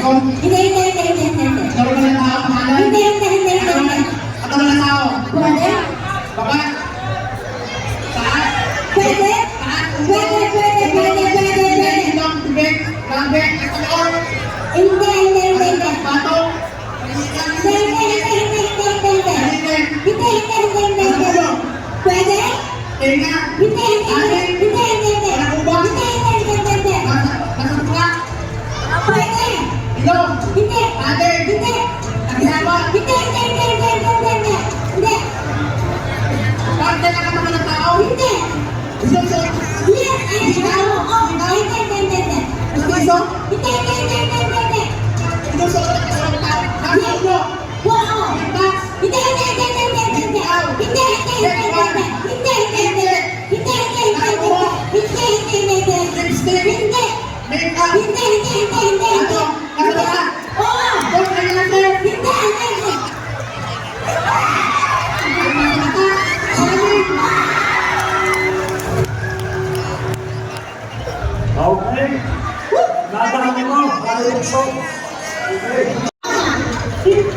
Hindi. Katawan ng tao, pangalan? Hindi. Katawan ng tao. Pwede? Baba. Taas. Pwede? Taas. Pwede. Ilong, bibig, labi, katawan. Hindi. Patong. Pwede? Tinga. Hindi. Walang ubang. Nasa tuwa. Pwede? Ilong. Hindi. Adik. Hindi. Nagisama. Hindi. Parte na katawan ng tao. Hindi. Iso. Yes, ay, oo. Hindi. Iso. Hindi. Iso. Katawan ng tao. Nasa ulo. Oo. Taas. Hindi. Lipstick. Makeup. Ano? Nasa baba. Oo. Huwag kayo lang sir. Hindi. Okay. Nadaan mo. Balik po. Okay.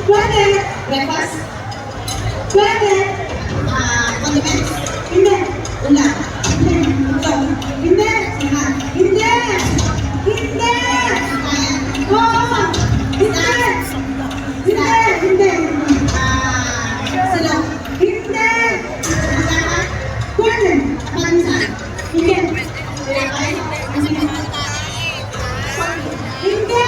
Pwede. Breakfast. Pwede. Condiments. Hindi. Ulam. Hindi. Hindi. Hindi. Hindi. Oo. Hindi. Hindi. Silog. Hindi. Pwede. Pansan. Hindi. Hindi. Hindi. Hindi.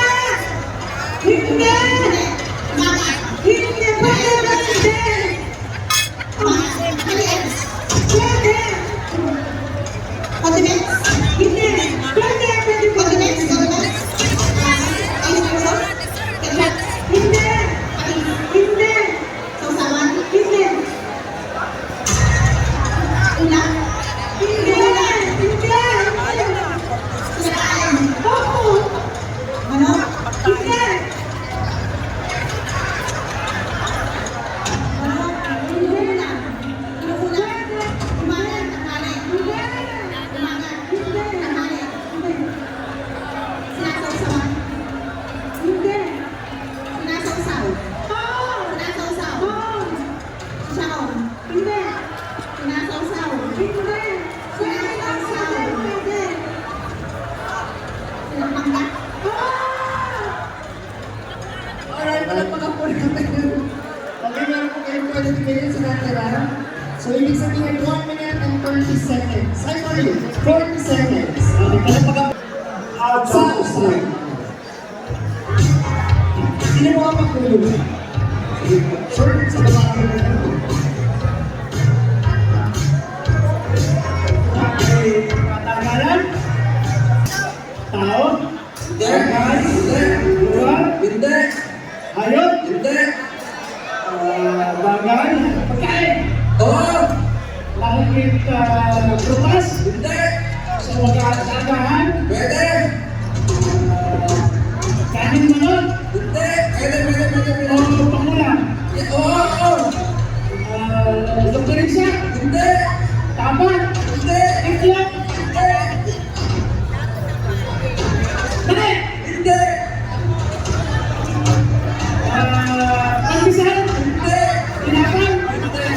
Pwede. Condiments. Hindi. Pwede. Condiments. Hindi. Hindi. Sausawan. Hindi. Ulam. Hindi. Hindi. Kinakain. Oo. Ano? Hindi. Alright, palagpagan po natin. Okay, meron po kayong 20 minutes na natira. So, ibig sabihin 1 minute and 30 seconds. Ay, sorry, 40 seconds. Okay, palagpagan po. Outside. Sino mo ang magtulog? Sure, sa baba ako na. Okay, katagalan? Tao? Hindi. Hayop? Hindi. Bagay? Pagkain? Oo. Langit prutas? Hindi. Sa wagahan? Pwede. Kanin manok? Hindi. Pwede. O pangulam? Oo. Longganisa? Hindi. Tapat? Hindi. Itlog? Hindi. Hindi. Hindi. Pagkisal? Hindi. Pinapal? Hindi.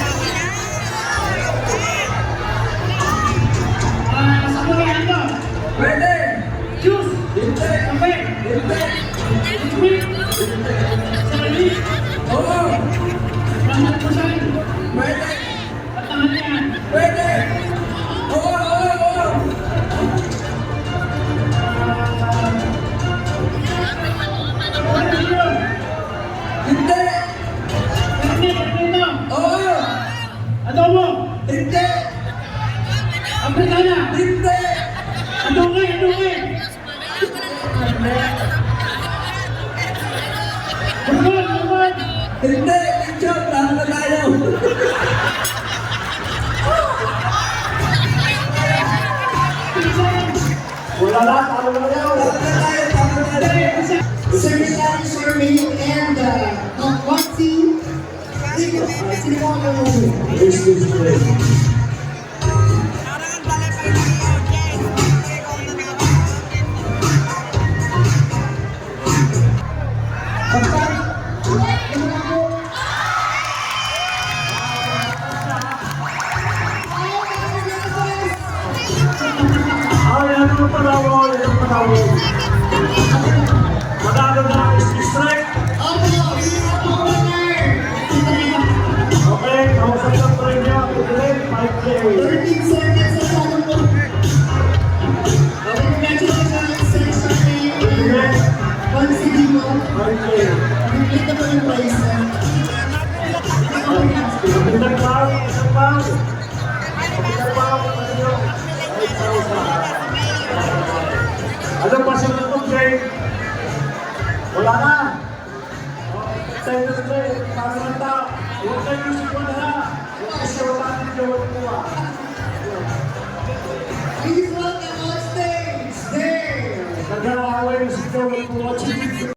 Samurai ano? Pwede. Juice? Hindi. Kape? Hindi. Sweet? Sarili? Oo. Pangalapusan? Pwede. Patanganian? Pwede. Oo. Ano yun? Hindi. Hindi. Oo. Adobo? Hindi. Amerikana? Hindi. Adungi. Bukod. Hindi. Lechon. Lahat na tayo. Wala na. Talo na tayo. Secretary Survey and one team. Sino mo ang This is great. Basta, ano na po? Ay, ano yung panawal? Ano yung panawal? Manalo na is strike. Opo, hindi na po winner. Okay, kausap ng premyo. Ituloy, 5K. 13 seconds na sana po. Okay, congratulations, Section A. Okay, Consiglio. 5K. Complete na po yung prize. Isang pao, isang pao. Isang pao, ano yun? 5,000. Ano pa sa mga Jay? Wala na. Tayo na Jay, para na ta. Huwag tayo music mo na. Kasi wala na yung gawin mo ah. Please welcome on stage, Dave. Nag-aaway yung si Joel Pulo.